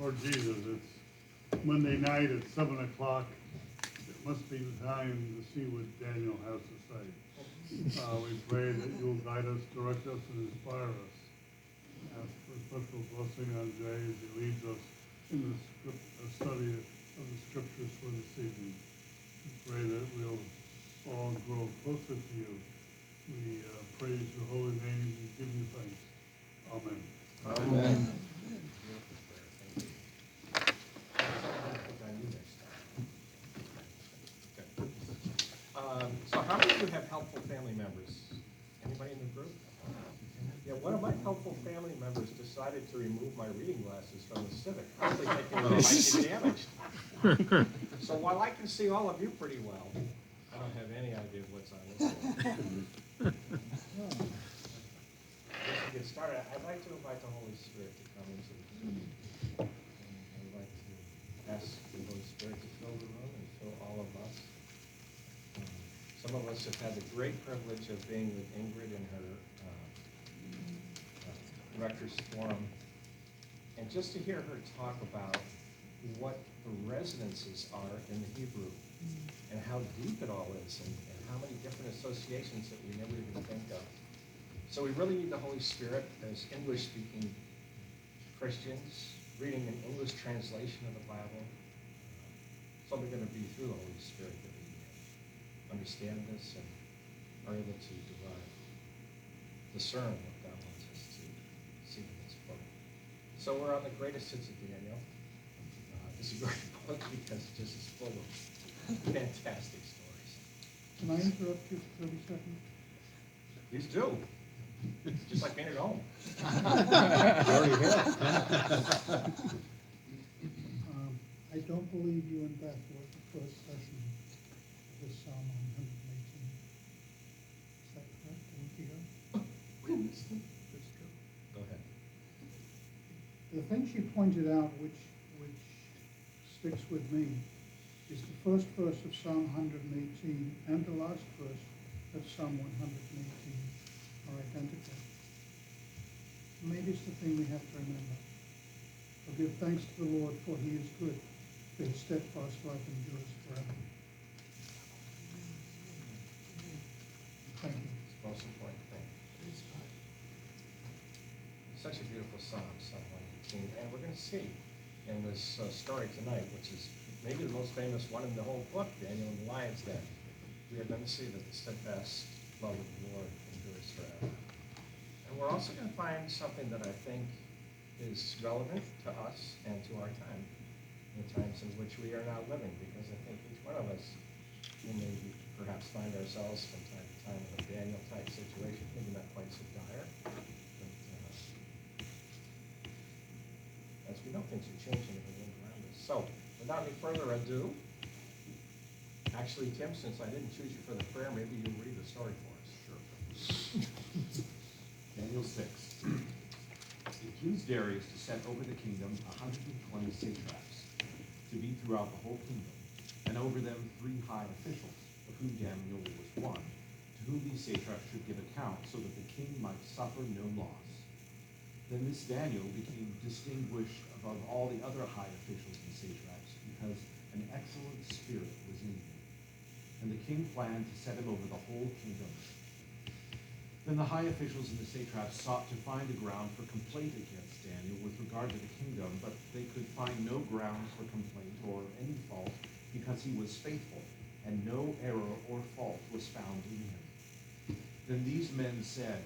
Lord Jesus, it's Monday night at 7 o'clock. It must be the time to see what Daniel has to say. We pray that you'll guide us, direct us, and inspire us. Ask for special blessing on Jay as he leads us in the study of the scriptures for this evening. We pray that we'll all grow closer to you. We praise your holy name and give you thanks. Amen. Amen. So how many of you have helpful family members? Anybody in the group? Yeah, one of my helpful family members decided to remove my reading glasses from the Civic, probably thinking they might get damaged. So while I can see all of you pretty well, I don't have any idea what's on this one. Just to get started, I'd like to invite the Holy Spirit to come into the room. I'd like to ask the Holy Spirit to fill the room and fill all of us. Some of us have had the great privilege of being with Ingrid in her Rector's Forum, and just to hear her talk about what the resonances are in the Hebrew, and how deep it all is, and how many different associations that we never even think of. So we really need the Holy Spirit as English-speaking Christians, reading an English translation of the Bible. It's only going to be through the Holy Spirit that we understand this and are able to discern what God wants us to see in this book. So we're on the greatest hits of Daniel. This is a great book because it just is full of fantastic stories. Can I interrupt you for 30 seconds? Please do. Just like being at home. I don't believe you and Beth were at the first session of this Psalm 118. Is that correct? A week ago? We missed it. That's true. Go ahead. The thing she pointed out, which sticks with me, is the first verse of Psalm 118 and the last verse of Psalm 118 are identical. Maybe it's the thing we have to remember. I'll give thanks to the Lord, for he is good, for his steadfast love endures forever. Thank you. It's the most important thing. It's such a beautiful psalm, Psalm 118, and we're going to see in this story tonight, which is maybe the most famous one in the whole book, Daniel and the Lion's Den. We are going to see that the steadfast love of the Lord endures forever. And we're also going to find something that I think is relevant to us and to our time, the times in which we are now living, because I think each one of us will maybe perhaps find ourselves from time to time in a Daniel-type situation, maybe not quite so dire, but as we know, things are changing in the world around us. So, without any further ado, actually, Tim, since I didn't choose you for the prayer, maybe you'll read the story for us. Sure. Daniel 6. It pleased Darius to set over the kingdom 120 satraps, to be throughout the whole kingdom, and over them 3 high officials, of whom Daniel was one, to whom these satraps should give account, so that the king might suffer no loss. Then this Daniel became distinguished above all the other high officials and satraps, because an excellent spirit was in him. And the king planned to set him over the whole kingdom. Then the high officials and the satraps sought to find a ground for complaint against Daniel with regard to the kingdom, but they could find no grounds for complaint or any fault, because he was faithful, and no error or fault was found in him. Then these men said,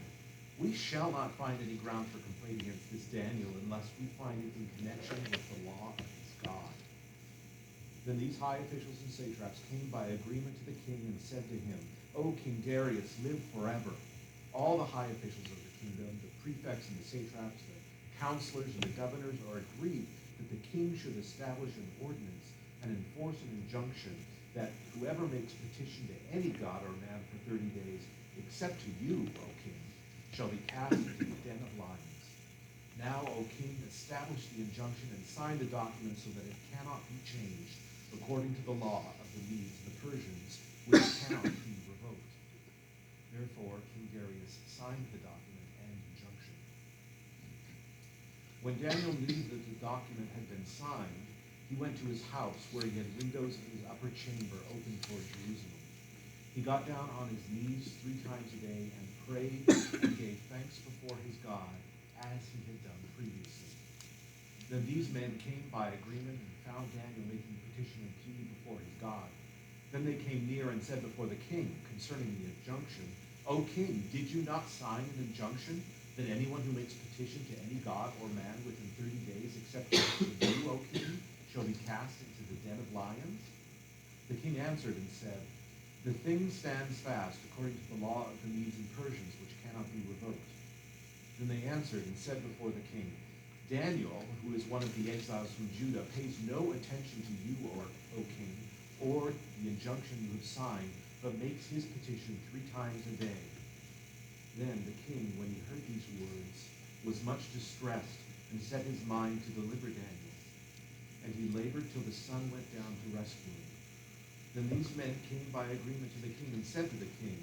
"We shall not find any ground for complaint against this Daniel unless we find it in connection with the law of his God." Then these high officials and satraps came by agreement to the king and said to him, "O King Darius, live forever." All the high officials of the kingdom, the prefects and the satraps, the counselors and the governors, are agreed that the king should establish an ordinance and enforce an injunction that whoever makes petition to any god or man for 30 days, except to you, O king, shall be cast into the den of lions. Now, O king, establish the injunction and sign the document so that it cannot be changed, according to the law of the Medes and the Persians, which cannot be revoked. Therefore, King Darius signed the document and injunction. When Daniel knew that the document had been signed, he went to his house where he had windows in his upper chamber open toward Jerusalem. He got down on his knees 3 times a day and prayed and gave thanks before his God as he had done previously. Then these men came by agreement and found Daniel making petition and plea before his God. Then they came near and said before the king concerning the injunction, O king, did you not sign an injunction that anyone who makes petition to any god or man within 30 days, except to you, O king, shall be cast into the den of lions? The king answered and said, the thing stands fast according to the law of the Medes and Persians, which cannot be revoked. Then they answered and said before the king, Daniel, who is one of the exiles from Judah, pays no attention to you, O king, or the injunction you have signed, but makes his petition 3 times a day. Then the king, when he heard these words, was much distressed and set his mind to deliver Daniel. And he labored till the sun went down to rescue him. Then these men came by agreement to the king and said to the king,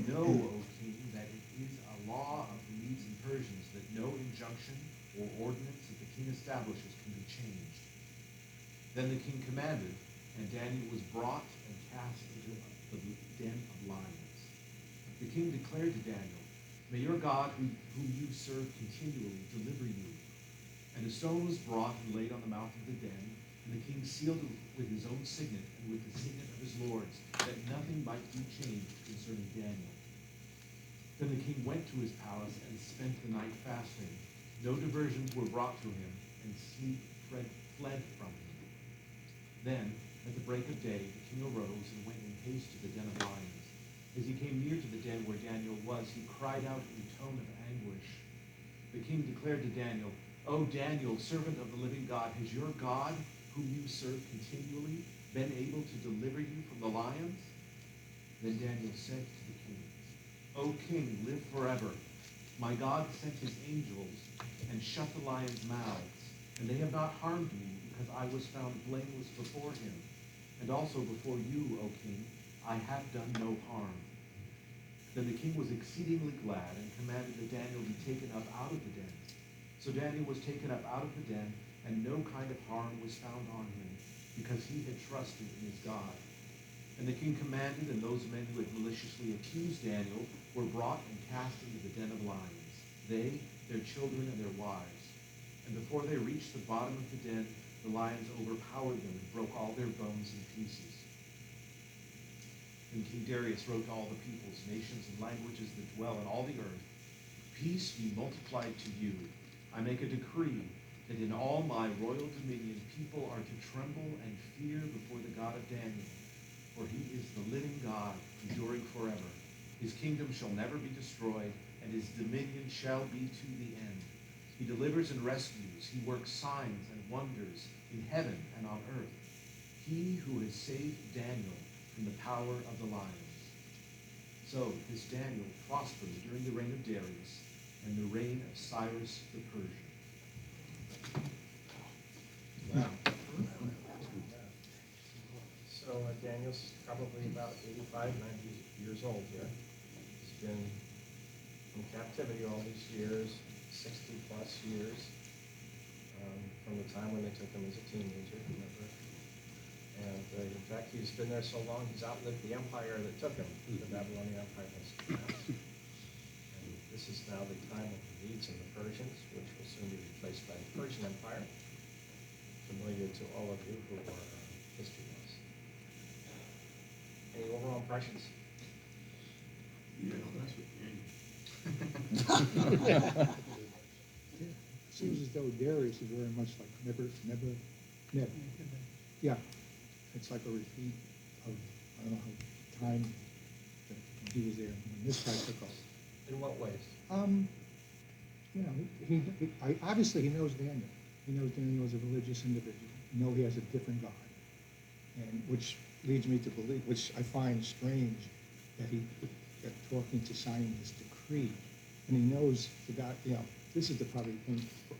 Know, O king, that it is a law of the Medes and Persians that no injunction or ordinance that the king establishes can be changed. Then the king commanded, and Daniel was brought and cast into the den of lions. The king declared to Daniel, May your God, whom you serve continually, deliver you. And a stone was brought and laid on the mouth of the den, and the king sealed it with his own signet and with the signet of his lords, that nothing might be changed concerning Daniel. Then the king went to his palace and spent the night fasting. No diversions were brought to him, and sleep fled from him. Then, at the break of day, the king arose and went in haste to the den of lions. As he came near to the den where Daniel was, he cried out in a tone of anguish. The king declared to Daniel, O Daniel, servant of the living God, has your God, whom you serve continually, been able to deliver you from the lions? Then Daniel said to the king, O king, live forever. My God sent his angels and shut the lions' mouths, and they have not harmed me, because I was found blameless before him. And also before you, O king, I have done no harm. Then the king was exceedingly glad and commanded that Daniel be taken up out of the den. So Daniel was taken up out of the den, and no kind of harm was found on him, because he had trusted in his God. And the king commanded, and those men who had maliciously accused Daniel were brought and cast into the den of lions, they, their children, and their wives. And before they reached the bottom of the den, the lions overpowered them and broke all their bones in pieces. Then King Darius wrote to all the peoples, nations, and languages that dwell in all the earth, Peace be multiplied to you. I make a decree that in all my royal dominion people are to tremble and fear before the God of Daniel, for he is the living God, enduring forever. His kingdom shall never be destroyed, and his dominion shall be to the end. He delivers and rescues. He works signs and wonders in heaven and on earth. He who has saved Daniel from the power of the lions. So this Daniel prospered during the reign of Darius and the reign of Cyrus the Persian. Wow. So Daniel's probably about 85, 90 years old here. He's been in captivity all these years, 60 plus years, from the time when they took him as a teenager, remember? And in fact, he's been there so long, he's outlived the empire that took him. The Babylonian Empire has collapsed. And this is now the time of the Medes and the Persians, which will soon be replaced by the Persian Empire, familiar to all of you who are history buffs. Any overall impressions? Yeah, that's what Seems as though Darius is very much like Neb. Yeah, it's like a repeat of, I don't know how time that he was there when this guy took over. In what ways? You know, obviously he knows Daniel. He knows Daniel is a religious individual. You know he has a different God, and which leads me to believe, which I find strange, that he got talking to signing this decree, and he knows the God. You know, this is the probably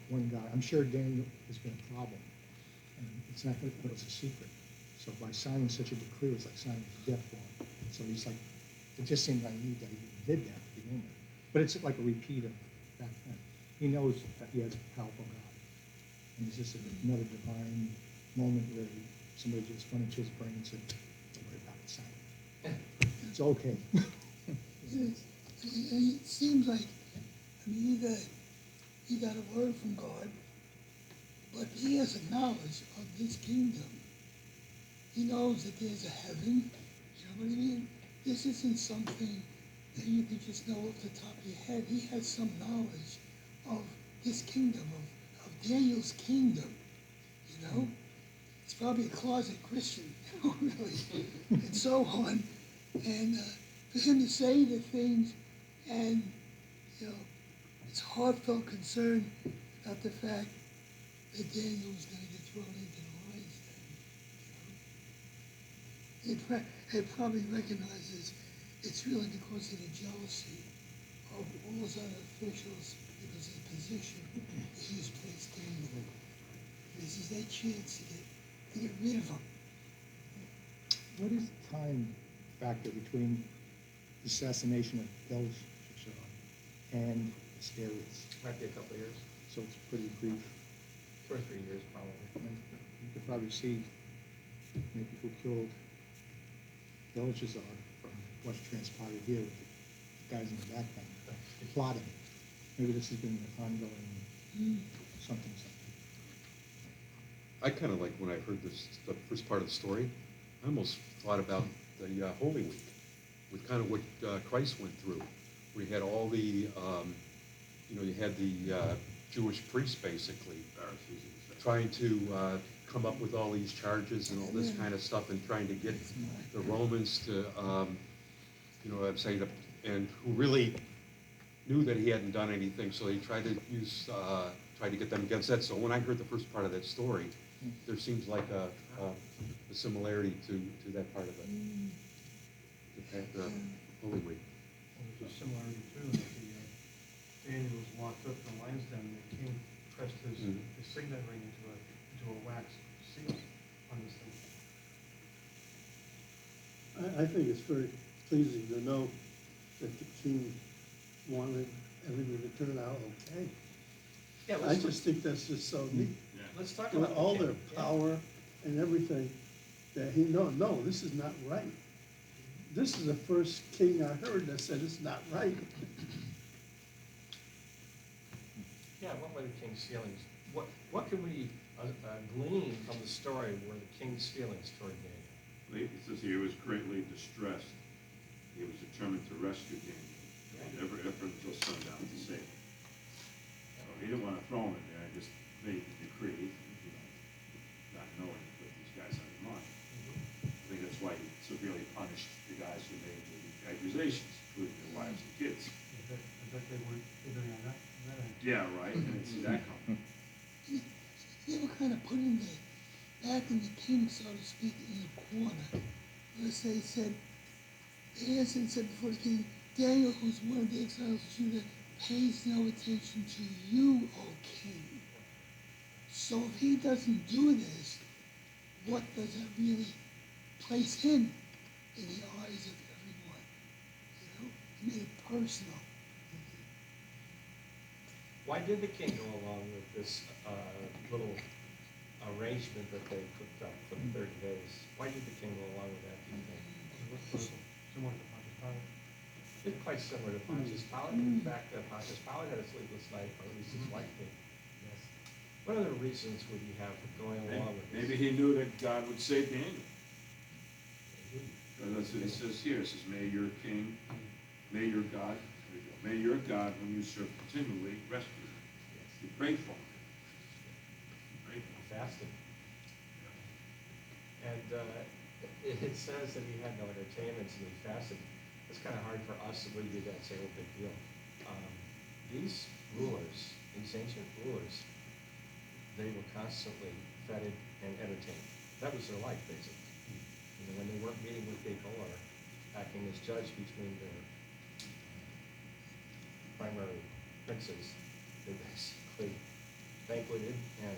one guy. I'm sure Daniel has been a problem, and it's not that it's a secret. So by signing such a decree, it's like signing a death warrant. So he's like, it just seemed naive that he did that to begin with. But it's like a repeat of back then. He knows that he has a powerful God. And is this another divine moment where somebody just went into his brain and said, don't worry about it, son. It's okay. And it seems like, I mean, he got a word from God, but he has a knowledge of this kingdom. He knows that there's a heaven, you know what I mean? This isn't something that you can just know off the top of your head. He has some knowledge of this kingdom, of Daniel's kingdom, you know? He's probably a closet Christian, you know, really, and so on. And for him to say the things and, you know, it's heartfelt concern about the fact that Daniel was going to get thrown into the lion's den, you know? It probably recognizes it's really because of the jealousy of all those other officials because of the position that he was placed in. This is their chance to get rid of him. What is the time factor between the assassination of Belshazzar and Asterius? Might be a couple of years, So it's pretty brief. 2 or 3 years probably. You could probably see maybe who killed Belshazzar from what's transpired here with the guys in the background plotting. Maybe this has been an ongoing something. I kind of like when I heard this, the first part of the story, I almost thought about the Holy Week, with kind of what Christ went through. We had all the, you had the Jewish priests basically trying to come up with all these charges and all this kind of stuff, and trying to get the Romans to, and who really knew that he hadn't done anything, so they tried to get them against that. So when I heard the first part of that story, there seems like a similarity to that part of it. The Holy Week. Well, there's a similarity too, that Daniel was locked up in the lion's den, and the king pressed his signet ring into a wax seal on this thing. I think it's very pleasing to know that the king wanted everything to turn out okay. Yeah, I just think that's just so neat. let's talk With about all the their king. power and everything, that no, this is not right. This is the first king I heard that said it's not right. Yeah, what were the king's feelings? What can we glean from the story were the king's feelings toward Daniel? It says he was greatly distressed. He was determined to rescue Daniel. He made every effort until sundown to save him. So he didn't want to throw him in there and just made the decree, not knowing to put these guys on the mind. I think that's why he severely punished the guys who made the accusations, including their wives and kids. I bet they weren't figuring on that end. Yeah, right, and it's that coming. They were kind of putting back in the king, so to speak, in the corner. As they said, they answered and said before the king, Daniel, who's one of the exiles of Judah, pays no attention to you, O king. So if he doesn't do this, what does that really place him in the eyes of everyone? You know, he made it personal. Why did the king go along with this little arrangement that they cooked up for the 30 days? Why did the king go along with that, do you think? Similar to Pontius Pilate. It's quite similar to Pontius Pilate. In fact, Pontius Pilate had a sleepless night, or at least his wife did. Yes. What other reasons would you have for going along with this? Maybe he knew that God would save Daniel. And that's what it says here. It says, may your king, may your God, may your God, whom you serve continually, rescue you. Be grateful. Fasting. And it says that he had no entertainments and he fasted. It's kind of hard for us to read that and say, oh, big deal. These rulers, these ancient rulers, they were constantly fed and entertained. That was their life, basically. You know, when they weren't meeting with people or acting as judge between their primary princes, they basically banqueted and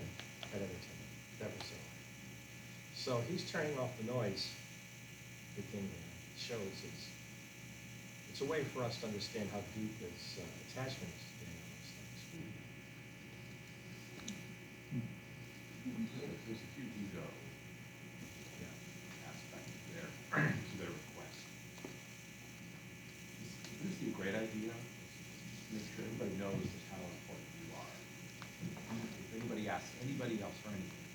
had entertainment. That was their life. So he's turning off the noise, the king shows it's a way for us to understand how deep his attachment is to Daniel. There's a huge ego, aspect there to their request. This would be a great idea. Make sure everybody knows just how important you are. If anybody asks anybody else for anything,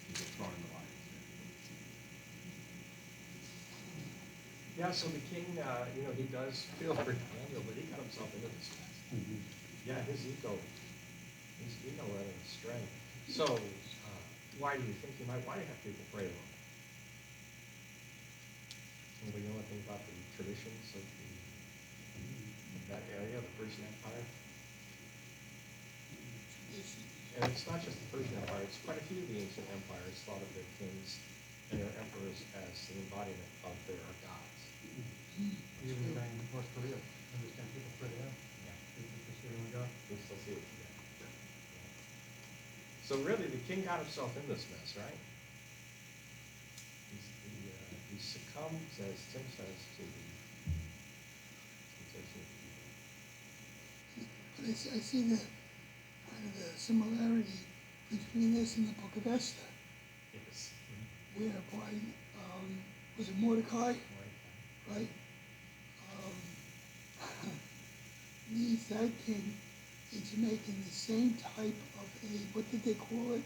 you get thrown in the lion's den. Yeah, so the king, he does feel for Daniel, but he got himself into this mess. Yeah, his ego led him astray. So, why do you think why do you have people pray to him? Anybody know anything about the traditions of that area, the Persian Empire? And it's not just the Persian Empire, it's quite a few of the ancient empires thought of their kings and their emperors as the embodiment of their gods. Even guy in North Korea, understand people pray to him. Yeah. People consider him a god. We still see it today. So really, the king got himself in this mess, right? He succumbs, as Tim says, to the temptation of evil. But I see the kind of the similarity between this and the Book of Esther, Yes. whereby was it Mordecai, right? Leads that king into making the same type of a, what did they call it?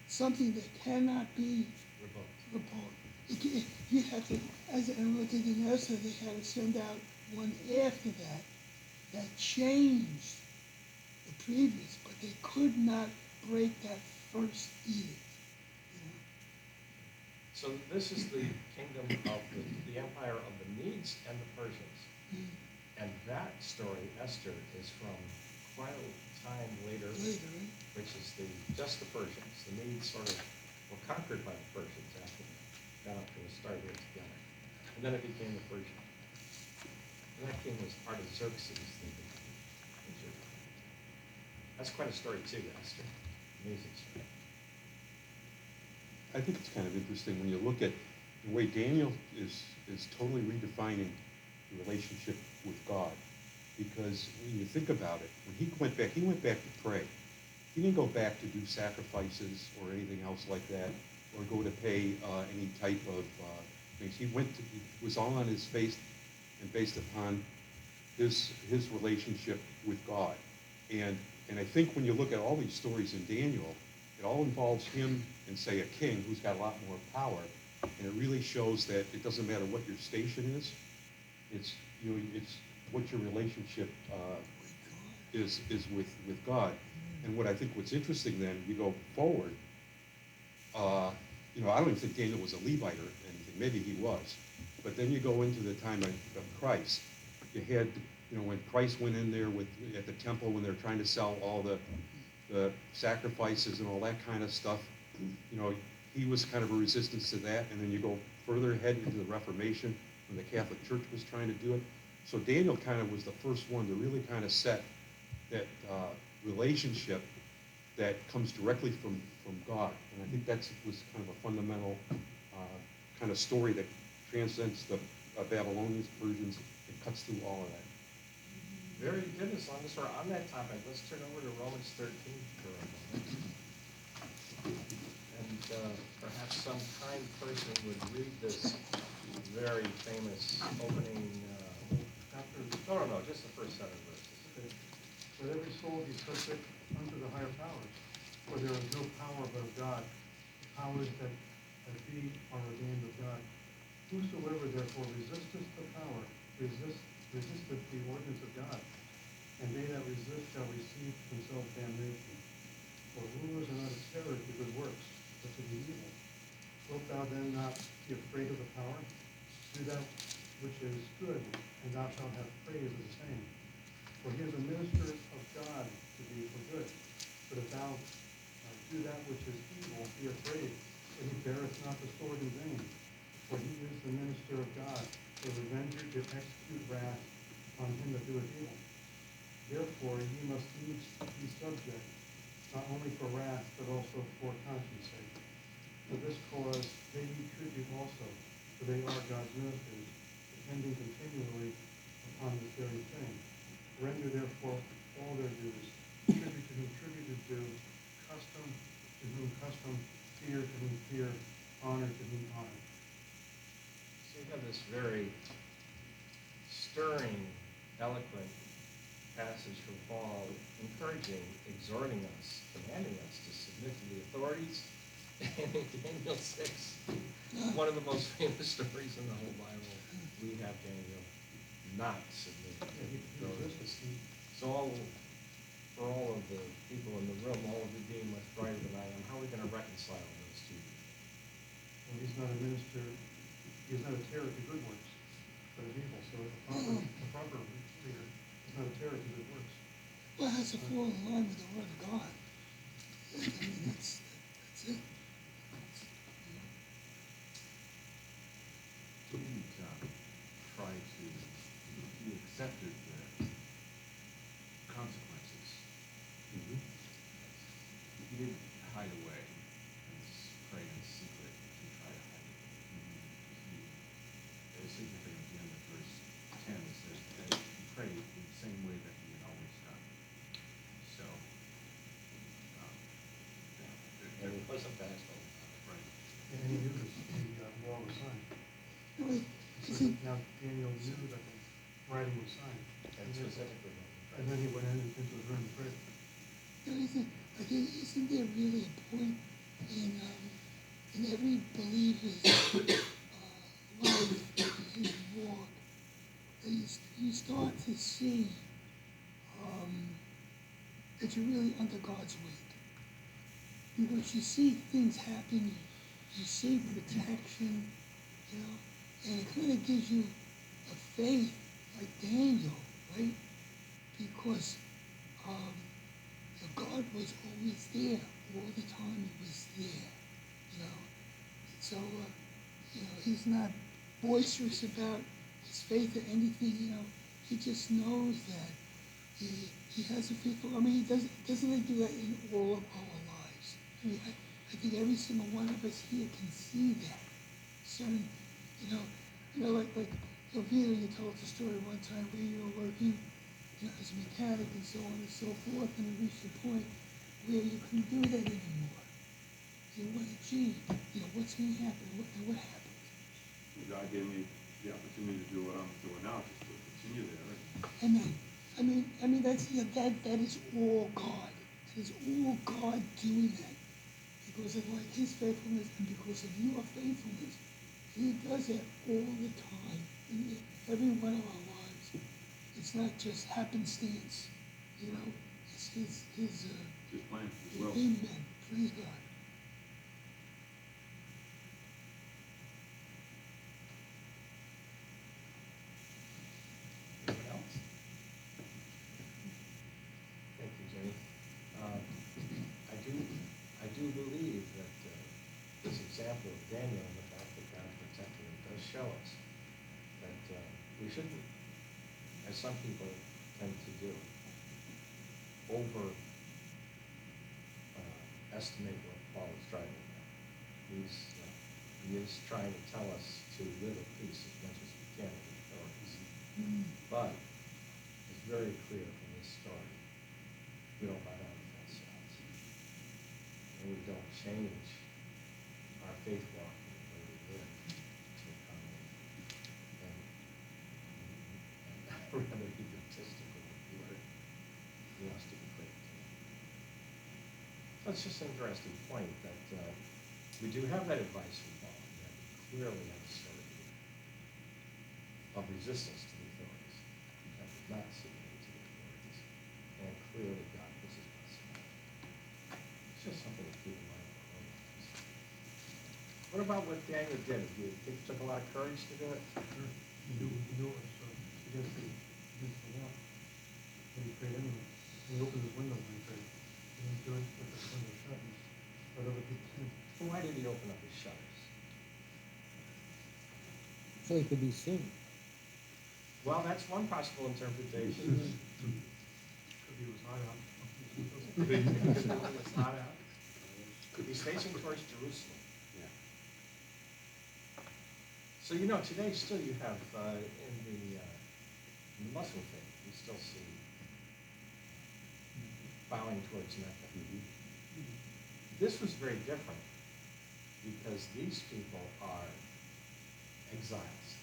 Something that cannot be revoked. You have to, as I looked at in Esther, they had to send out one after that changed the previous, but they could not break that first edict. So this is the kingdom of the empire of the Medes and the Persians. And that story, Esther, is from quite a time later, which is just the Persians. The Medes sort of were conquered by the Persians after they got up to the start here together. And then it became the Persian. And that king was part of Xerxes. That's quite a story too, Esther. Amazing story. I think it's kind of interesting when you look at the way Daniel is totally redefining the relationship with God. Because when you think about it, when he went back to pray. He didn't go back to do sacrifices or anything else like that, or go to pay any type of things. He was all on his face and based upon his relationship with God. And I think when you look at all these stories in Daniel, it all involves him and, say, a king who's got a lot more power. And it really shows that it doesn't matter what your station is. It's what your relationship is with God. And what I think what's interesting then, you go forward, I don't even think Daniel was a Levite or anything. Maybe he was. But then you go into the time of Christ. You had, when Christ went in there at the temple when they're trying to sell all the sacrifices and all that kind of stuff, he was kind of a resistance to that. And then you go further ahead into the Reformation when the Catholic Church was trying to do it. So Daniel kind of was the first one to really kind of set that relationship that comes directly from God. And I think that was kind of a fundamental kind of story that transcends the Babylonians, Persians. It cuts through all of that. Very good. As long as we're on that topic, let's turn over to Romans 13 for a moment. And perhaps some kind person would read this very famous opening. No, just the first 7 verses. Let every soul be subject unto the higher powers, for there is no power but of God. The powers that be are ordained of God. Whosoever therefore resisteth the power, resisteth the ordinance of God, and they that resist shall receive themselves damnation. For rulers are not a terror to good works, but to the evil. Wilt thou then not be afraid of the power? Do that which is good, and thou shalt have praise of the same. For he is a minister of God to thee for good. But if thou do that which is evil, be afraid, for he beareth not the sword in vain. For he is the minister of God, the revenger to execute wrath on him that doeth evil. Therefore ye must needs be subject, not only for wrath, but also for conscience sake. For this cause pay ye tribute also, for they are God's ministers, depending continually upon this very thing. Render therefore all their dues, tribute to whom tribute is due, custom, fear to mean fear, honor to mean honor. So you have this very stirring, eloquent passage from Paul, encouraging, exhorting us, commanding us to submit to the authorities. And in Daniel 6, one of the most famous stories in the whole Bible, we have Daniel not submitting to the authorities. So for all of the people in the room, all of you being much brighter than I am, how are we going to reconcile those two? Well, he's not a minister, he's not a terror to good works, but of evil. So a proper leader is not a terror to good works. Well, it has to fall in line with the word of God. I mean, that's it. He didn't try to, he accepted the consequences. He didn't hide away and pray in secret to try to hide it. It's significant at the end of verse 10, it says that he prayed in the same way that he had always done. So, And it wasn't passed all the time. right. And he knew this, the law was signed. Wait, So is it, now Daniel knew that the writing was signed. And specifically, And then he went into his room and prayed. isn't there really a point in every believer's life, in his walk, that you start to see that you're really under God's wing? Because you see things happen, you see protection, you know, and it kind of gives you a faith like Daniel, right? Because God was always there, all the time he was there, you know. So, he's not boisterous about his faith or anything, you know. He just knows that he has a faithful, I mean, doesn't he do that in all of our lives? I mean, I think every single one of us here can see that. Certain, like Peter, you told the story one time where you were working, as a mechanic and so on and so forth, and it reached a point where you couldn't do that anymore. You went, gee, what's going to happen? What happened? God gave me the opportunity to do what I'm doing now, just to continue there. Amen. I mean, that is all God. It is all God doing that. Because of like his faithfulness and because of your faithfulness. He does that all the time in every one of our lives. It's not just happenstance, it's his His plan, his will. amen. Praise God. Anyone else? Thank you, Jenny. I do believe that this example of Daniel and the fact that God protected him does show us that we shouldn't, as some people tend to do, estimate what Paul is driving at. He is trying to tell us to live at peace as much as we can with the authorities. But it's very clear from this story, we don't bow down to false gods. And we don't change our faith walk and the way we live to accommodate and rather egotistical with the word. He wants to be great. That's just an interesting point that we do have that advice from Paul, that we clearly have a story of resistance to the authorities, that we're not submitting to the authorities, and clearly God puts his blessing on it. It's just something to keep in mind for our own lives. What about what Daniel did? Do you think it took a lot of courage to do it? Sure. He knew it was against the law. And he prayed anyway. And he opened his window when he prayed. He didn't do it with his window shut and let other people see. So why did he open up his shutters? So he could be seen. Well, that's one possible interpretation. Because he was high up. Because it was hot out. He's facing towards Jerusalem. Yeah. So today still you have in the Muslim faith, you still see bowing towards Mecca. This was very different because these people are exiles.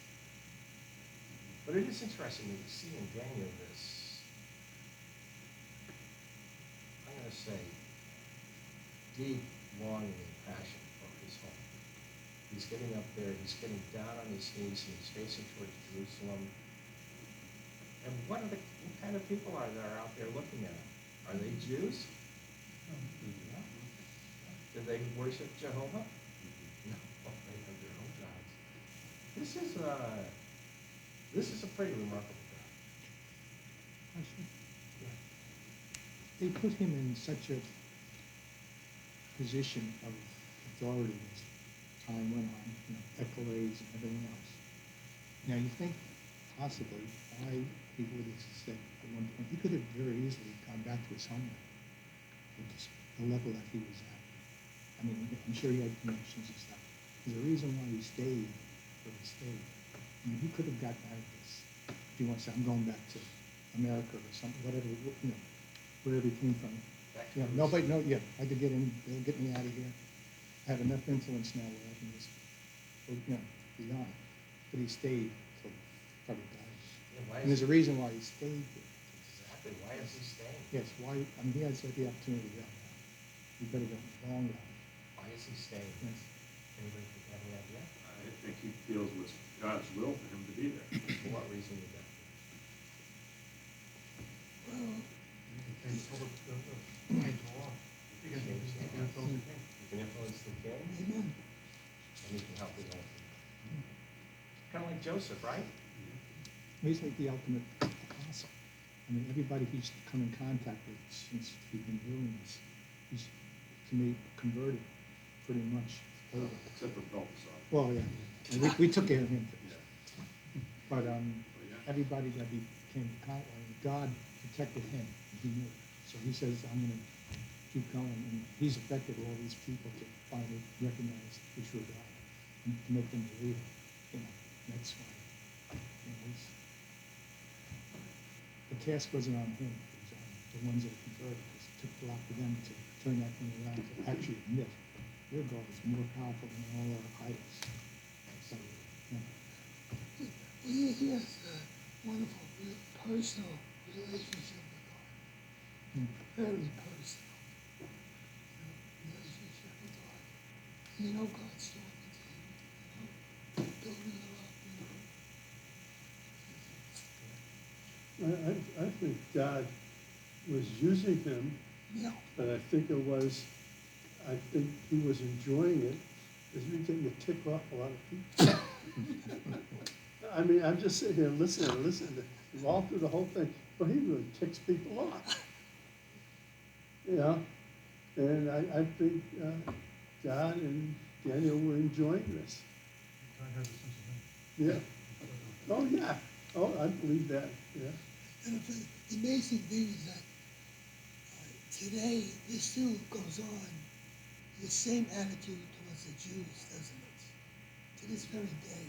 But it is interesting that you see in Daniel this, I'm going to say, deep longing and passion for his home. He's getting up there, he's getting down on his knees, and he's facing towards Jerusalem. And what kind of people are there out there looking at him? Are they Jews? No. Did they worship Jehovah? No, they have their own gods. This is a pretty remarkable guy. Question. They put him in such a position of authority as time went on, accolades and everything else. Now, you think possibly why he would have said at one point, he could have very easily gone back to his homeland, which is the level that he was at. I mean, I'm sure he had connections and stuff. There's a reason why he stayed where he stayed. I mean, he could have gotten out of this. If he wants to say, I'm going back to America or something, whatever, wherever he came from. I could get in, they'll get me out of here. I have enough influence now where I can just, be on. But he stayed till probably died. Yeah, And there's a reason why he stayed here. Exactly. Why is he staying? Yes, why, I mean, he has the opportunity to go now. He could have gone long ago. Why is he staying? Yes. Anybody have any idea? I think he feels it was God's will for him to be there. For what reason would that be? Well, You can change the law. You can influence the king. You can influence the king, amen. and he can help his own people. Kind of like Joseph, right? He's like the ultimate apostle. I mean, everybody he's come in contact with since he's been doing this, he's, to me, converted pretty much over. Except for Balthasar. Well, yeah, and we took care of him first. Yeah. But yeah. everybody that he came to contact, God protected him, and he knew it. So he says, I'm going to keep going, and he's affected all these people to finally recognize the true God and to make them believe it. That's why. The task wasn't on him, it was on the ones that converted, because it took a lot for them to turn that thing around to actually admit your God is more powerful than all our idols. So, He has a wonderful personal relationship with God. Very personal. Relationship with God. God's talking to him, building her up, I think God was using him, Yeah. but I think he was enjoying it, because he was getting to tick off a lot of people. I mean, I'm just sitting here listening, all through the whole thing, well, he really ticks people off. And I think God and Daniel were enjoying this. God has a sense of humor. Yeah. Oh, yeah. Oh, I believe that, yeah. And the amazing thing is that today, this still goes on, the same attitude towards the Jews, doesn't it? To this very day.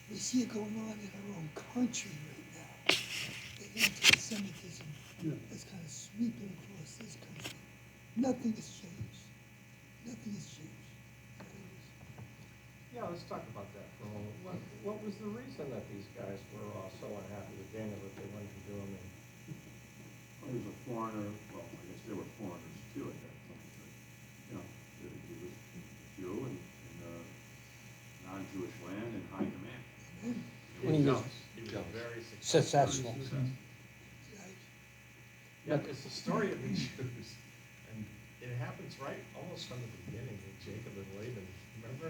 We see it going on in our own country right now. The anti-Semitism that's kind of sweeping across this country. Nothing has changed. Nothing has changed. Yeah, let's talk about that for a moment. What was the reason that these guys were so unhappy with Daniel that they wanted to do him in? Well, he was a foreigner, well, I guess they were foreigners too at that point, but, he was a Jew in a non-Jewish land in high demand. And he was He was very successful. Yeah, it's the story of these Jews, and it happens right almost from the beginning with Jacob and Laban. Remember?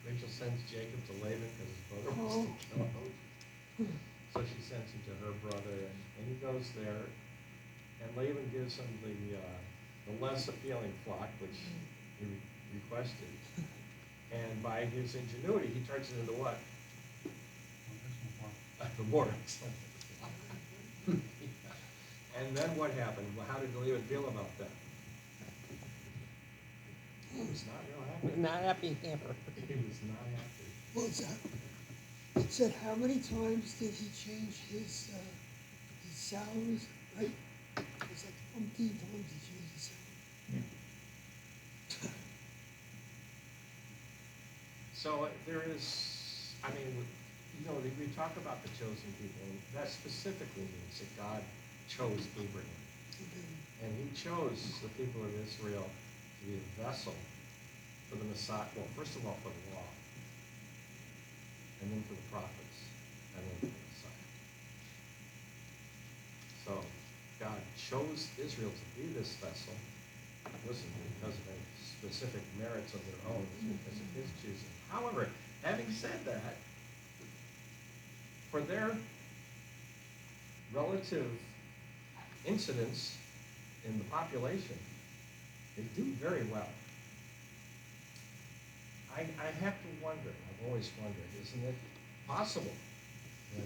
Rachel sends Jacob to Laban because his brother wants to kill him. So she sends him to her brother, and he goes there, and Laban gives him the less appealing flock, which he requested. And by his ingenuity, he turns it into what? The more excellent. And then what happened? Well, how did Laban feel about that? He was not real happy. Not happy camper. He was not happy. What was that? It said how many times did he change his salaries, right? It was like 15 times he changed his salary. So there is, I mean, you know, we talk about the chosen people, and that specifically means that God chose Abraham. And he chose the people of Israel to be a vessel for the Messiah, well, first of all, for the law, and then for the prophets, and then for the Messiah. So God chose Israel to be this vessel. It wasn't because of any specific merits of their own, it was because of his choosing. However, having said that, for their relative incidence in the population, they do very well. I have to wonder, I've always wondered, isn't it possible that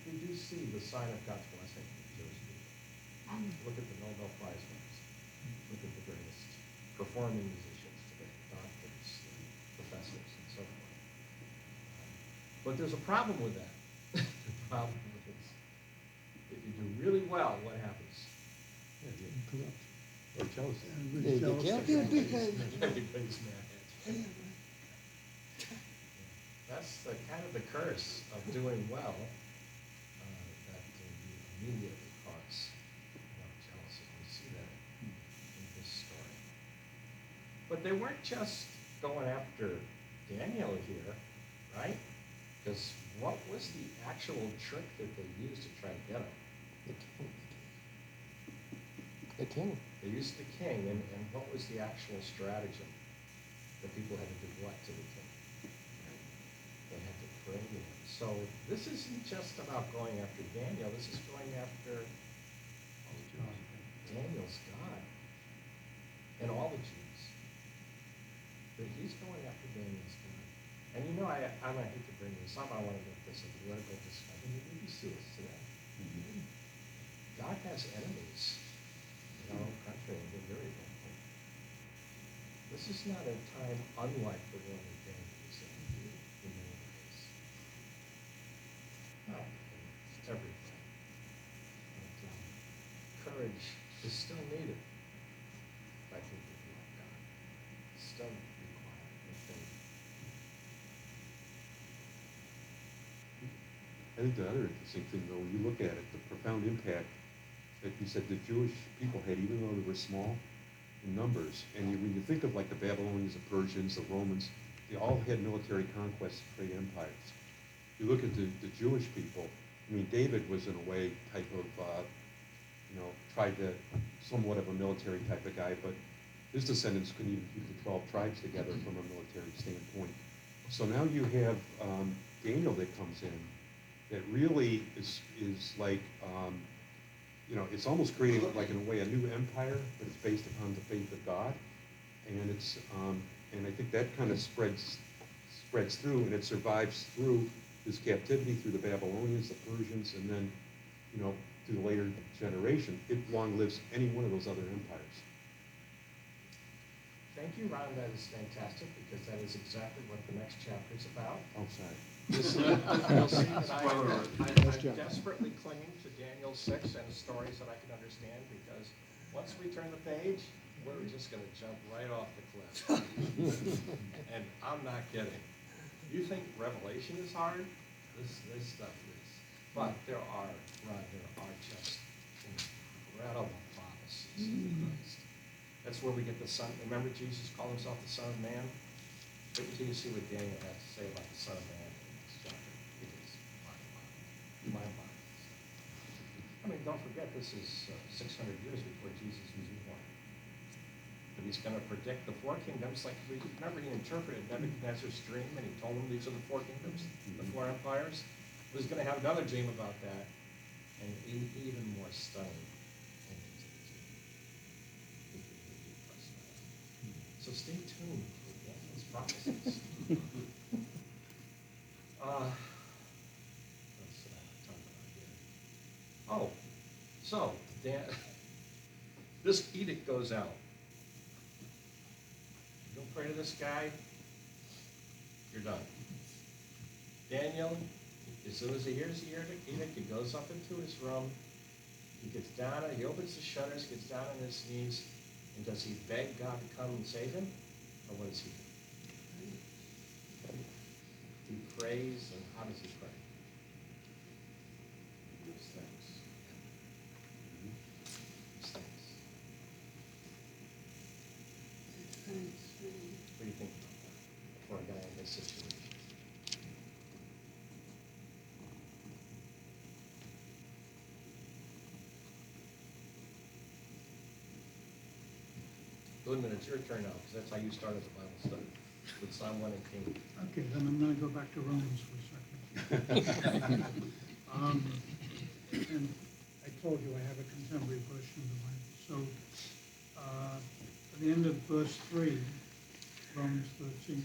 we do see the sign of God's blessing in the Jewish people? Look at the Nobel Prize winners. Look at the greatest performing musicians today, doctors, professors, and so forth. But there's a problem with that. The problem with this, if you do really well, what happens? Corrupt. Or jealousy. They get killed. Yeah, because, Everybody's mad. That's the kind of the curse of doing well, that you immediately cause jealousy. We see that in this story. But they weren't just going after Daniel here, right? Because what was the actual trick that they used to try to get him? The king. The king. They used the king, and what was the actual stratagem? The people had to do what to the king? They had to pray to him. So this isn't just about going after Daniel, this is going after Daniel's God and all the Jews. But he's going after Daniel's God. And you know, I might hate to bring this up, I want to make this a political discussion. You see this today. God has enemies in our own country, and they're very vocal. This is not a time unlike the one that Daniel was in many ways. Not in everything. But courage is still needed by people who love God. It's still required in faith. I think the other interesting thing, though, when you look at it, the profound impact that you said the Jewish people had, even though they were small in numbers, and when you think of like the Babylonians, the Persians, the Romans, they all had military conquests, great empires. You look at the Jewish people, I mean, David was in a way type of, tried to, somewhat of a military type of guy, but his descendants couldn't even keep the 12 tribes together from a military standpoint. So now you have Daniel that comes in, that really is like, it's almost creating like in a way a new empire, but it's based upon the faith of God, and it's and I think that kind of spreads through, and it survives through this captivity, through the Babylonians, the Persians, and then through the later generation. It long lives any one of those other empires. Thank you, Ron, that is fantastic, because that is exactly what the next chapter is about. Oh, sorry. You'll see that Spoiler. I'm desperately clinging to Daniel 6 and stories that I can understand, because once we turn the page, we're just gonna jump right off the cliff. And I'm not kidding. You think Revelation is hard? This stuff is. But there are just incredible promises in Christ. That's where we get the Son. Remember Jesus called himself the Son of Man? Wait until you see what Daniel has to say about the Son of Man in this chapter. It is mind-boggling. I mean, don't forget, this is 600 years before Jesus was born. But he's going to predict the four kingdoms, like remember he interpreted Nebuchadnezzar's dream, and he told him these are the four kingdoms, the four empires. But he's going to have another dream about that, and even more stunning. So stay tuned for Daniel's prophecies. What's talk about here? Oh, so this edict goes out. You don't pray to this guy, you're done. Daniel, as soon as he hears the edict, he goes up into his room. He gets down, he opens the shutters, gets down on his knees, and does he beg God to come and save him? Or what does he do? He prays, and how does he pray? He gives thanks. Gives thanks. Thanks, What do you think about that for a guy in this situation? Goodman, it's your turn now, because that's how you started the Bible study, with Psalm 118. Okay, then I'm gonna go back to Romans for a second. And I told you I have a contemporary version of the Bible. So, at the end of verse 3, Romans 13,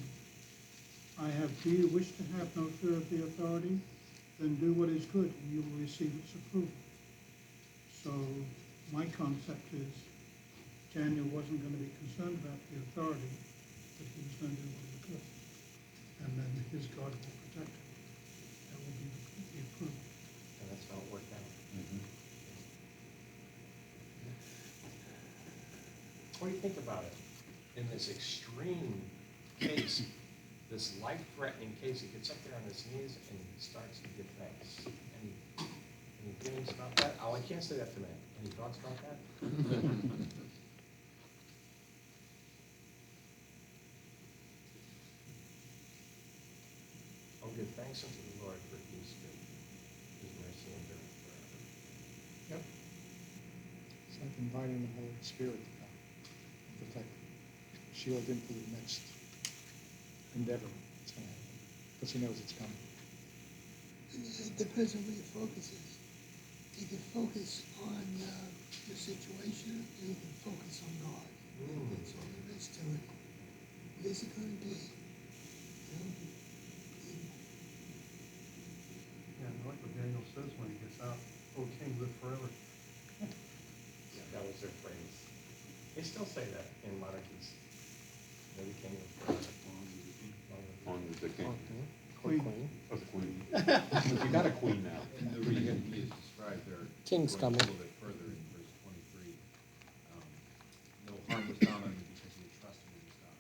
I have, do you wish to have no fear of the authority? Then do what is good, and you will receive its approval. So, my concept is, Daniel wasn't gonna be concerned about the authority, but he was gonna do what was good. And then his God will protect him. That will be the approval. And that's how it worked out. What do you think about it? In this extreme case, this life-threatening case, he gets up there on his knees and he starts to give thanks. Any feelings about that? Oh, I can't say that tonight. Any thoughts about that? Oh, give thanks unto the Lord, for he is good. His mercy endureth forever. Yep. It's like inviting the Holy Spirit to come and protect, shield into the next endeavor that's gonna happen, because he knows it's coming. It depends on where your focus is. You can focus on your situation, or you can focus on God. That's all there is to it. What is it gonna be? You know, Yeah, I like what Daniel says when he gets out, "O King, live forever." Yeah, that was their phrase. They still say that in monarchies. Maybe king of forever. On the king. Queen. Oh, the queen. You got a queen now. In the way that he is described there. King's going coming. A little bit further in verse 23. No harm was done on him because he had trusted in his God.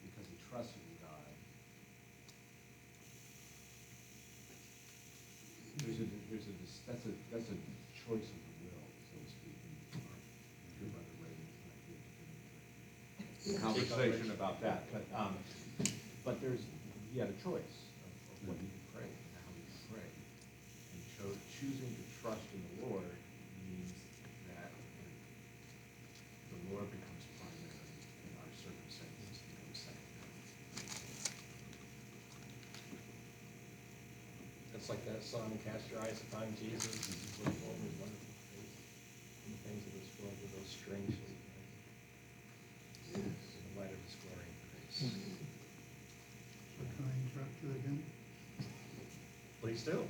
Because he trusted in God. That's a choice of the will, so to speak. And your brother Ray is not here to get into a conversation about that, but he had a choice of what he could pray and how he could pray. And choosing to trust in the Lord means that the Lord becomes primary and our circumstances become secondary. It's like that song, "Cast Your Eyes Upon Jesus, look over his wonderful face, and the things of this world will go strangely dim, in the light of his glory and grace." So can I interrupt you again? Please do.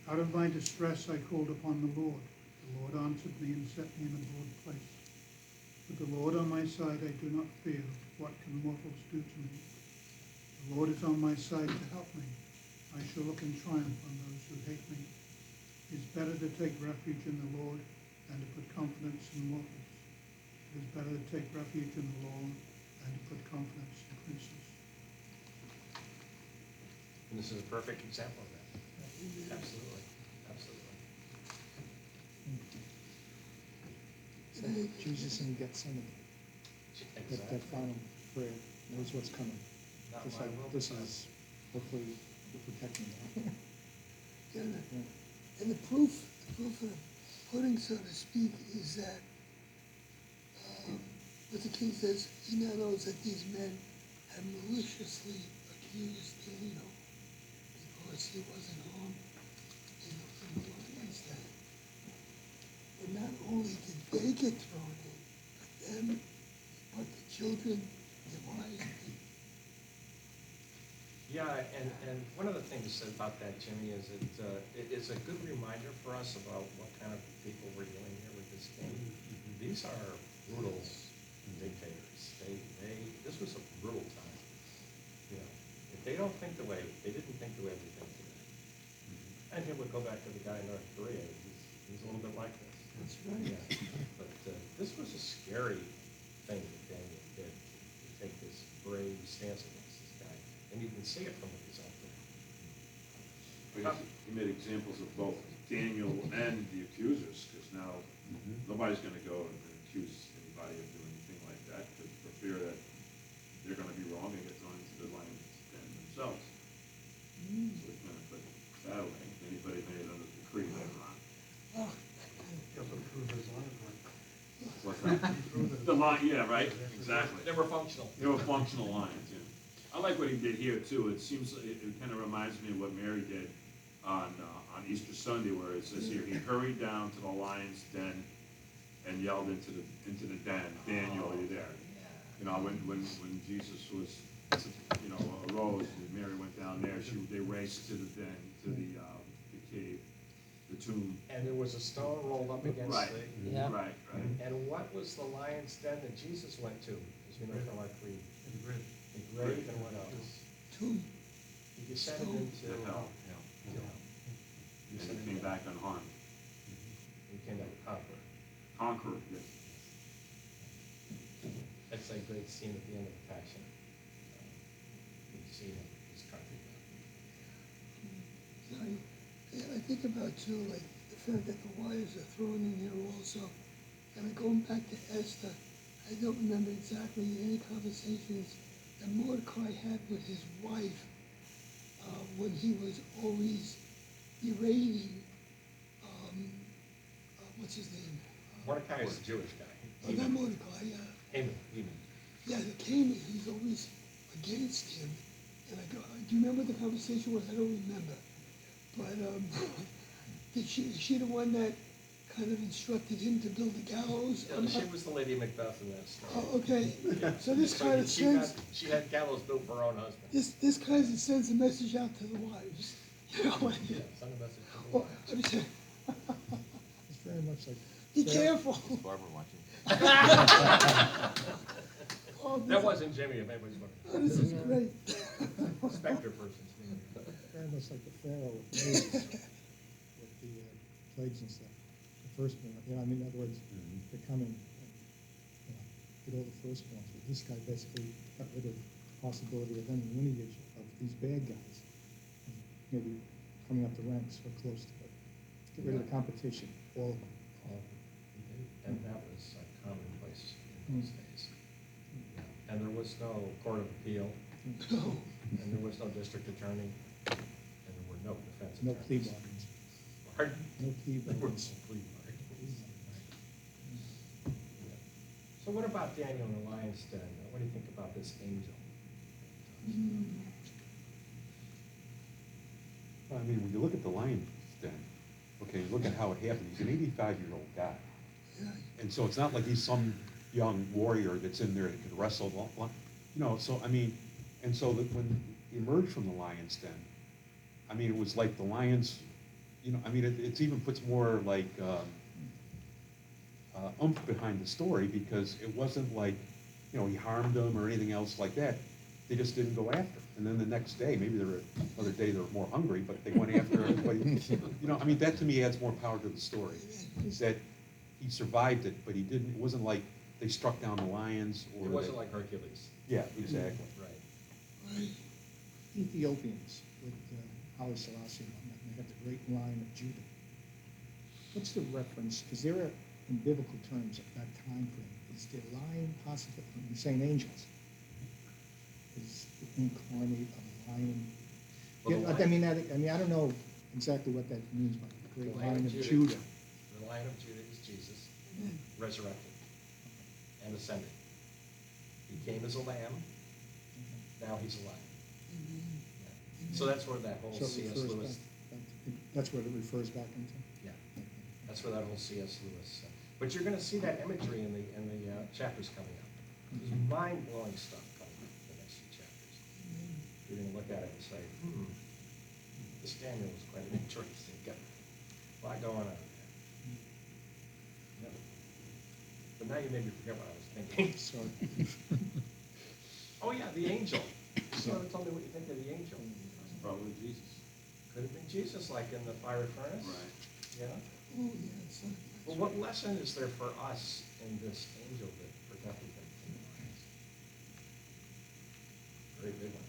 Out of my distress I called upon the Lord. The Lord answered me and set me in a broad place. With the Lord on my side I do not fear. What can mortals do to me? The Lord is on my side to help me. I shall look in triumph on those who hate me. It is better to take refuge in the Lord than to put confidence in mortals. It is better to take refuge in the Lord than to put confidence in princes. And this is a perfect example of that. Absolutely, absolutely. It's like Jesus in Gethsemane, that final prayer, knows what's coming. Not Just my like, will, this but is, hopefully, the protection now. and the proof of the pudding, so to speak, is that what the king says, he now knows that these men have maliciously accused Daniel because he wasn't on in the lion's den. And not only did they get thrown in, but them, but the children, their wives. Yeah, and one of the things about that, Jimmy, is it's a good reminder for us about what kind of people we're dealing here with this king. These are brutal dictators. This was a brutal time. You know, if they don't think the way, they didn't think the way we think today. And here we'll go back to the guy in North Korea. He's a little bit like this. That's right. Yeah. But this was a scary thing that Daniel did, to take this brave stance against this and you can see it from the result there. But he made examples of both Daniel and the accusers, because now nobody's gonna go and accuse anybody of doing anything like that, because for fear that they're gonna be wrong and get thrown into the lion's den themselves. So it's gonna put that away. Anybody made under the decree later on. Oh, He also proved his line right. What's that? The lion, yeah, right, exactly. They were functional. They were functional lions, yeah. I like what he did here too. It seems, it kind of reminds me of what Mary did on Easter Sunday, where it says here, he hurried down to the lion's den and yelled into the den, Daniel, are you there? You know, when Jesus was, you know, arose and Mary went down there, they raced to the den, to the cave, the tomb. And there was a stone rolled up against Right, the, Yeah. right. and what was the lion's den that Jesus went to, as we know from our creed? And great. The grave and what else? tomb. He descended Stone. into To hell. hell. And he came back unharmed. He came back a conqueror. Conqueror, yes. That's a great scene at the end of the Passion. You see him, his country. I think about too, like, the fact that the wives are thrown in here also. And going back to Esther, I don't remember exactly any conversations that Mordecai had with his wife when he was always berating, what's his name? Mordecai is a Jewish guy. Oh, not Mordecai, Haman. yeah, the king, he's always against him. And I go, do you remember what the conversation was? I don't remember. But is she the one that kind of instructed him to build the gallows? She was the Lady Macbeth in that story. Oh, okay. So this kind of sends, She had gallows built for her own husband. this kind of sends a message out to the wives. You know, Yeah, send a message to the well, wives. I'm saying, It's very much like. be careful. Barbara watching. Oh, That wasn't Jimmy, if anybody's oh, wondering. this is great. Spectre person's name. Very much like the Pharaoh with Moses, with the plagues and stuff. The firstborn, you know, I mean, in other words, they're coming, and, you know, get all the firstborns. But this guy basically got rid of the possibility of any lineage of these bad guys, and maybe coming up the ranks or close to it. Get rid of the competition, all of them. And that was a commonplace in those days. And there was no court of appeal, No. and there was no district attorney, and there were no defense No plea attorneys. bargains. Pardon? No plea There were bargains. no plea bargains. Yeah. So what about Daniel in the lion's den? What do you think about this angel? I mean, when you look at the lion's den, okay, look at how it happened. He's an 85-year-old guy. Yeah. And so it's not like he's some young warrior that's in there that could wrestle, you know, so, I mean, and so that when he emerged from the lion's den, I mean, it was like the lions, you know, I mean, it's even puts more like oomph behind the story, because it wasn't like, you know, he harmed them or anything else like that. They just didn't go after him. And then the next day, maybe another day they were more hungry, but they went after everybody. You know, I mean, that to me adds more power to the story, is that he survived it, but he didn't, it wasn't like they struck down the lions or. It wasn't they- like Hercules. Yeah, exactly. Right. Right. Ethiopians with Haile Selassie and whatnot, they have the great line of Judah. What's the reference, because there are, in biblical terms, of that time frame, is the lion possible, I'm saying angels, is the incarnate of a lion? Well, the Yeah, I mean, I don't know exactly what that means by the great The Lion line of of Judah. Judah. The Lion of Judah is Jesus, resurrected and ascended. He came as a lamb, now he's alive. Yeah. So that's where that whole So it C.S. refers Lewis, that's what it refers back into? yeah, that's where that whole C.S. Lewis. But you're gonna see that imagery in the chapters coming up. There's mind-blowing stuff coming up in the next few chapters. You're gonna look at it and say, this Daniel was quite an interesting guy. A lot going on there. Yeah. But now you made me forget what I was thinking. Sorry. Oh, yeah, the angel. You haven't told me what you think of the angel. Probably Jesus. Could have been Jesus, like in the fiery furnace. Right. Yeah. Oh, yeah, something. Well, what lesson is there for us in this angel that protected them from the lions? Very big one.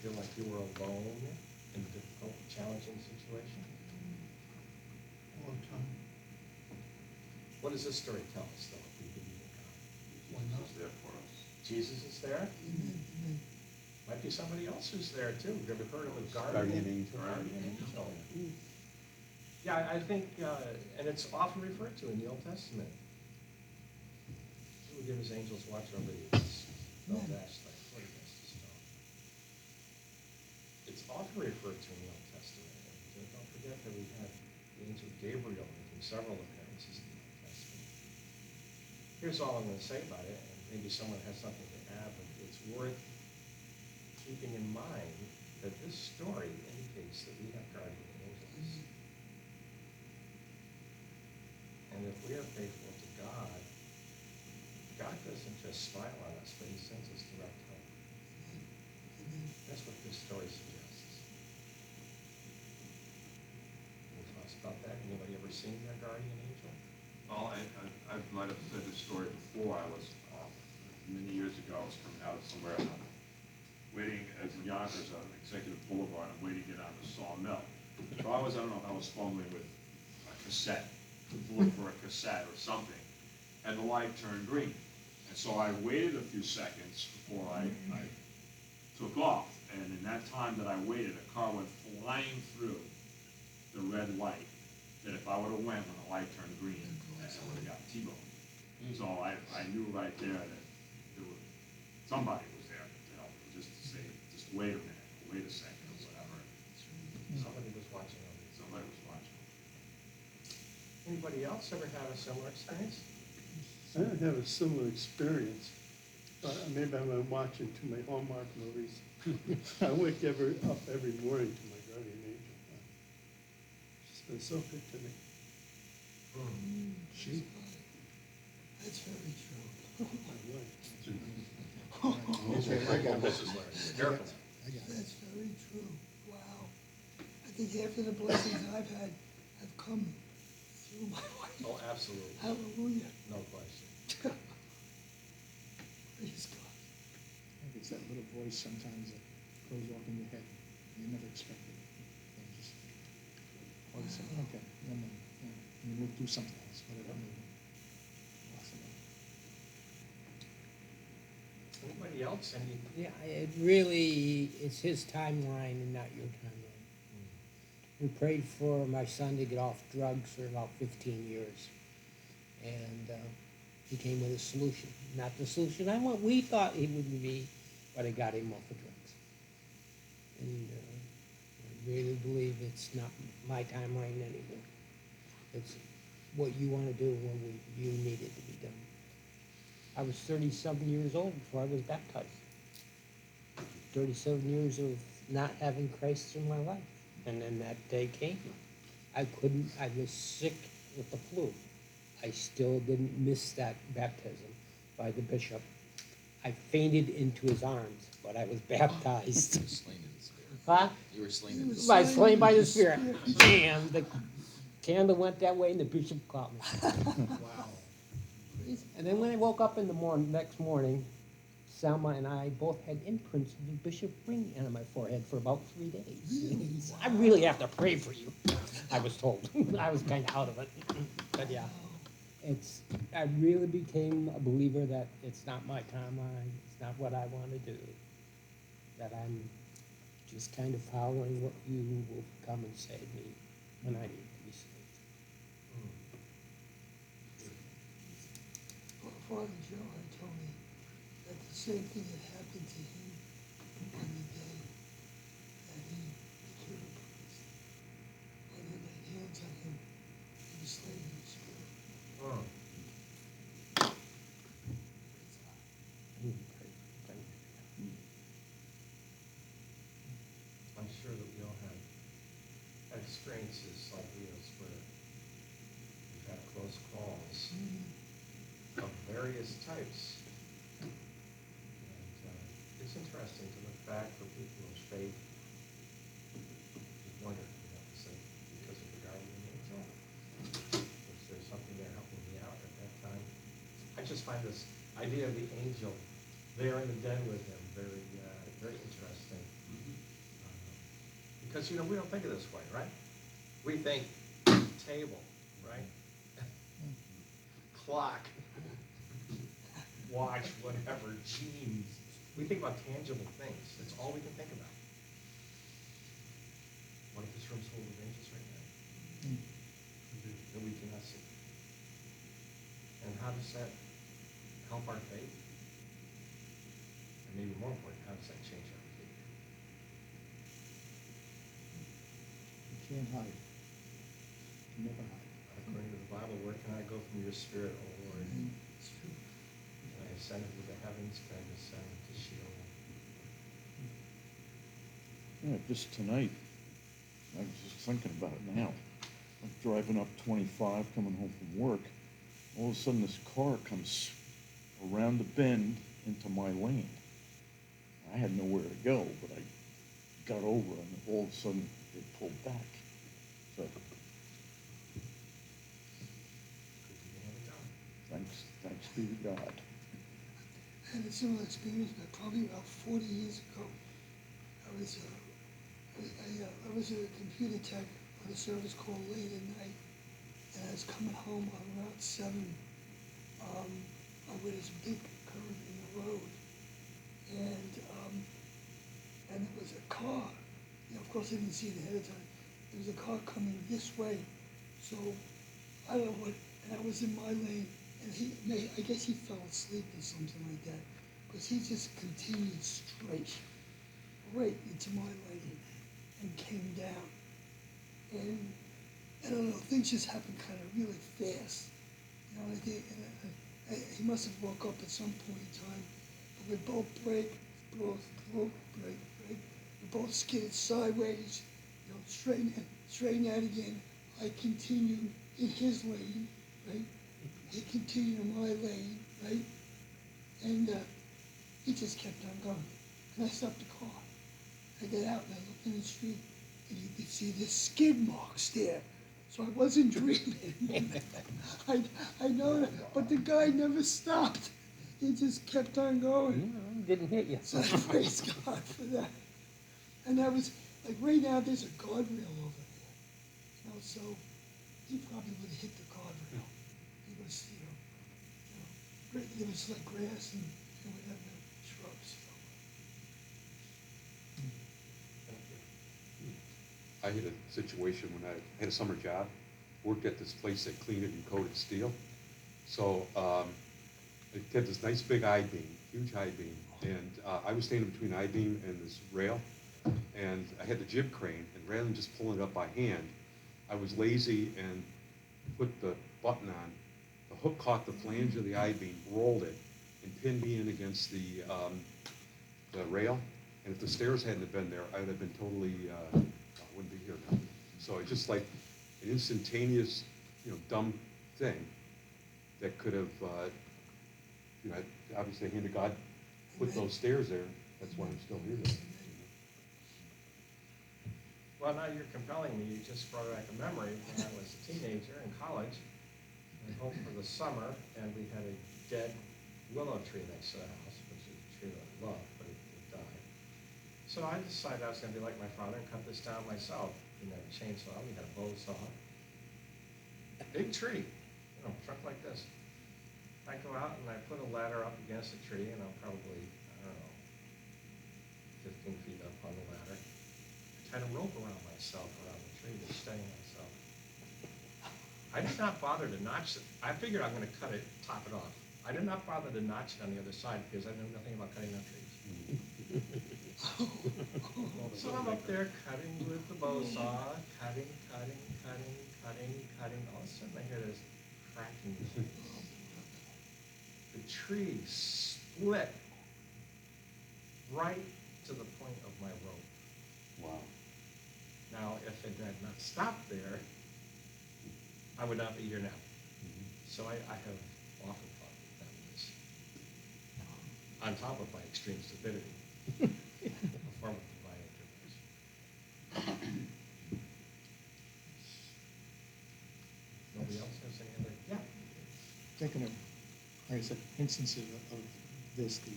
feel like you were alone in a difficult, challenging situation? All the time. What does this story tell us, though, if we believe in God? Jesus is there for us. Jesus is there? Amen, amen. Might be somebody else who's there too. Have you ever heard of a Guardian angel. Guardian angel. Yeah, I think, and it's often referred to in the Old Testament. He will give his angels watch over you. Don't dash thy foot against a stone. It's often referred to in the Old Testament. And don't forget that we had the angel Gabriel making several appearances in the Old Testament. Here's all I'm going to say about it, and maybe someone has something to add, but it's worth keeping in mind that this story indicates that we have guardian angels. And if we are faithful to God, God doesn't just smile on us, but he sends us direct help. That's what this story suggests. Any thoughts about that? Anybody ever seen their guardian angel? Well, I might have said this story before. I was, many years ago, I was coming out of somewhere, and I'm waiting as in Yonkers on Executive Boulevard. I'm waiting to get on the Sawmill. So I don't know if I was fumbling with a cassette, to look for a cassette or something, and the light turned green. And so I waited a few seconds before I took off. And in that time that I waited, a car went flying through the red light, that if I would have went when the light turned green, I would have got T-boned. So I knew right there that somebody was there to help me, just to say, just wait a minute, wait a second, or whatever. Somebody was watching over you. Somebody was watching. Anybody else ever had a similar experience? I don't have a similar experience, but maybe I'm watching to my Hallmark movies. I wake up every morning to my guardian angel. She's been so good to me. She, That's very true. My wife. I got Mrs. Larry. Careful. I got it. That's very true. Wow. I think after the blessings I've had have come through my wife. Oh, absolutely. Hallelujah. No question. Praise God. It's that little voice sometimes that goes off in your head. You never expect it. And just, all of a sudden, okay, and then, and you move through something else, whatever. Awesome. Anybody else? Any? Yeah, it really, it's his timeline and not your timeline. We prayed for my son to get off drugs for about 15 years. And he came with a solution. Not the solution we thought it would be, but it got him off of drugs. And I really believe it's not my timeline anymore. It's what you want to do when you need it to be done. I was 37 years old before I was baptized. 37 years of not having Christ in my life. And then that day came. I was sick with the flu. I still didn't miss that baptism by the bishop. I fainted into his arms, but I was baptized. You were slain in the spirit. Huh? You were slain in the was spirit. By slain by the Spirit. And the candle went that way and the bishop caught me. Wow. And then when I woke up in the next morning, Selma and I both had imprints of the bishop ring on my forehead for about 3 days. I really have to pray for you, I was told. I was kind of out of it. But yeah, I really became a believer that it's not my timeline, it's not what I want to do, that I'm just kind of following what you will come and say to me when I need to be saved. Father Joe had told me that the same thing had happened to him on the day that he became a priest. When they laid hands on him, he was slain in the spirit. Oh. I'm sure that we all have had experiences like Leo's where we've had close calls of various types. And it's interesting to look back for people of faith. You wonder, is it because of the guardian angel? Was there something there helping me out at that time? I just find this idea of the angel there in the den with him very, very interesting. Because, you know, we don't think of this way, right? We think table, right? Clock, watch, whatever, jeans. We think about tangible things. That's all we can think about. What if this room's full of angels right now that we cannot see? And how does that help our faith? And maybe more important, how does that change our behavior? You can't hide. You can never hide. According to the Bible, where can I go from your spirit, O Lord? It's true. Can I ascend into the heavens? Can I descend to Sheol? Yeah, just tonight, I was just thinking about it now. I'm driving up 25, coming home from work. All of a sudden, this car comes around the bend into my lane. I had nowhere to go, but I got over, and all of a sudden, it pulled back. So, Could be the hand of God. thanks be to God. I had a similar experience, but probably about 40 years ago. I was a computer tech on a service call late at night, and I was coming home on Route 7, where there's a big curve in the road, and there was a car. You know, of course, I didn't see it ahead of time. There was a car coming this way, so I don't know what. And I was in my lane, and I guess he fell asleep or something like that, because he just continued straight, right into my lane, and came down. And I don't know, things just happened kind of really fast. You know, he must have woke up at some point in time. But we both brake. We both skidded sideways, you know, straighten out again. I continued in his lane, right? He continued in my lane, right? And he just kept on going. And I stopped the car. I get out and I look in the street, and you could see the skid marks there. So I wasn't dreaming. I know that, but the guy never stopped. He just kept on going. Didn't hit you. So I praise God for that. And that was, like right now, there's a guardrail over there. You know, so he probably would have hit the guardrail. It was, there was like grass and whatever, shrubs. I had a situation when I had a summer job, worked at this place that cleaned and coated steel. So it had this nice big I-beam, huge I-beam, and I was standing between I-beam and this rail, and I had the jib crane, and rather than just pulling it up by hand, I was lazy and put the button on. The hook caught the flange of the I-beam, rolled it, and pinned me in against the rail. And if the stairs hadn't have been there, I would have been totally, wouldn't be here now. So it's just like an instantaneous, dumb thing that could have, obviously the hand of God put those stairs there. That's why I'm still here today. Well, now you're compelling me. You just brought back a memory when I was a teenager in college. I home for the summer, and we had a dead willow tree next to the house, which is a tree that I love, but it died. So I decided I was going to be like my father and cut this down myself. We had a chainsaw, we had a bow saw. Big tree, truck like this. I go out and I put a ladder up against the tree, and I'm probably, 15 feet up on the ladder. I tied a rope around myself, around the tree to steady myself. I did not bother to notch it. I figured I'm going to cut it, top it off. I did not bother to notch it on the other side because I know nothing about cutting down trees. So I'm up there cutting with the bow saw, cutting. All of a sudden I hear this cracking. The tree split right to the point of my rope. Wow. Now, if it had not stopped there, I would not be here now. So I have often thought that was on top of my extreme stupidity, a form of divine intervention. Nobody else has any other? Yeah. Thinking of, like I said, instances of this, the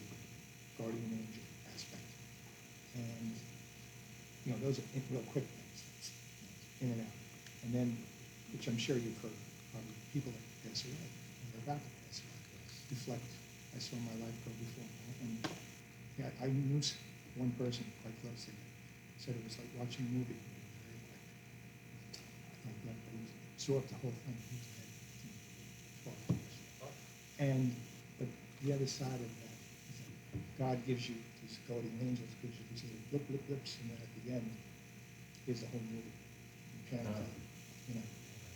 guardian angel aspect. And, those are real quick things, in and out. And then, which I'm sure you've heard, people that pass away, and they're about to pass away, reflect, I saw my life go before me. And yeah, I knew one person quite closely that said it was like watching a movie. Like that, but he absorbed the whole thing. He was dead in 12 hours. And, but the other side of that is that God gives you, these guardian angels, gives you these little blip, blip, blips, and then at the end, here's the whole movie. You can't, you know,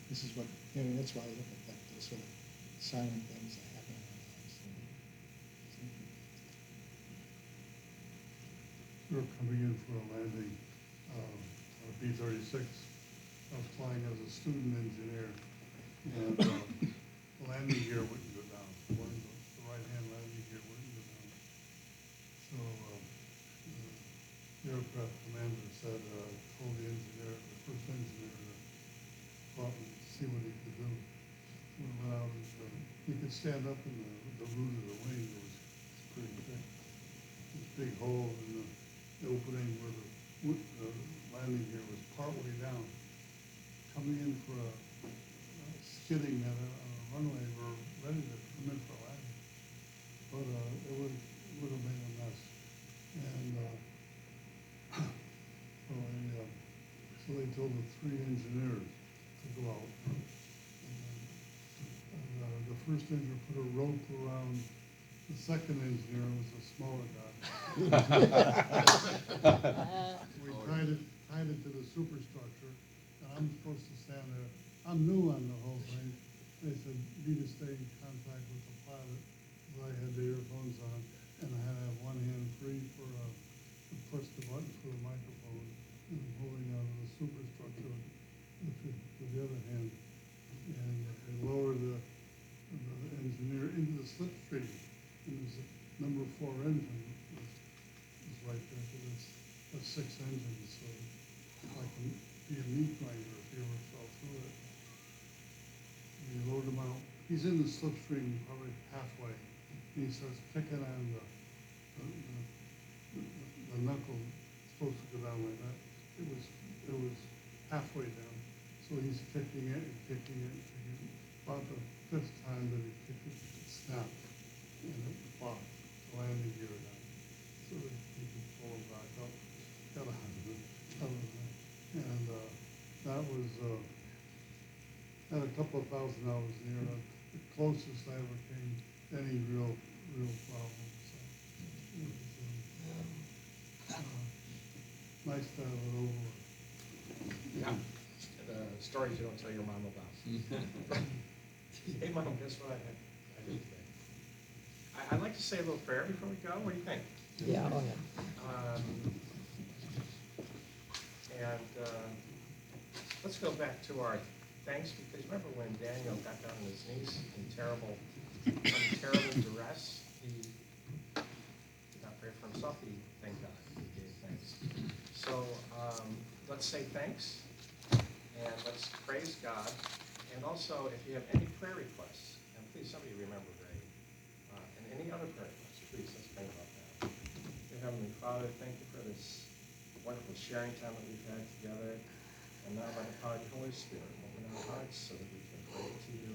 this is what, you know, that's why I look at that, those sort of silent things that happen in our lives. We were coming in for a landing on a B-36. I was flying as a student engineer, and the landing gear wouldn't go down. The right-hand landing gear wouldn't go down. So the aircraft commander said, told the engineer, the first engineer, to go out and see what he could do. So we went out and he could stand up in the root of the wing. It was pretty thick. This big hole in the opening where the landing gear was partway down. Coming in for a skidding at a runway, we're ready to come in for a landing. But it would have made a mess. And so they told the 3 engineers to go out. And the first engineer put a rope around the second engineer, was a smaller guy. We tied it to the superstructure, and I'm supposed to stand there. I'm new on the whole thing. They said, need to stay in contact with the pilot. Well, I had the earphones on, and I had to have one hand free to push the button for the microphone, and holding onto the superstructure with the other hand. And they lowered the engineer into the slipstream. And there's a number 4 engine was right there, so that's 6 engines, so like be a meat grinder if you ever fell through it. And you load him out. He's in the slipstream probably halfway, and he starts picking on the knuckle supposed to go down like that. It was halfway down, so he's kicking it and kicking it and kicking it. About the 5th time that he kicked it, it snapped, and it blocked the landing gear down. So that he could pull it back up, got out of it. And that was, had a couple of $1,000 near the closest I ever came to any real problem. So it was nice to have it over. Yeah. The stories you don't tell your mom about. Hey, Mom, guess what I did today? I'd like to say a little prayer before we go. What do you think? Yeah, oh yeah. Let's go back to our thanks, because remember when Daniel got down on his knees in terrible duress, he did not pray for himself, he thanked God, he gave thanks. So let's say thanks, and let's praise God. And also, if you have any prayer requests, and please somebody remember Ray, and any other prayer requests, please let's pray about that. Dear Heavenly Father, thank you for this wonderful sharing time that we've had together. And now by the power of the Holy Spirit, open our hearts so that we can pray to you.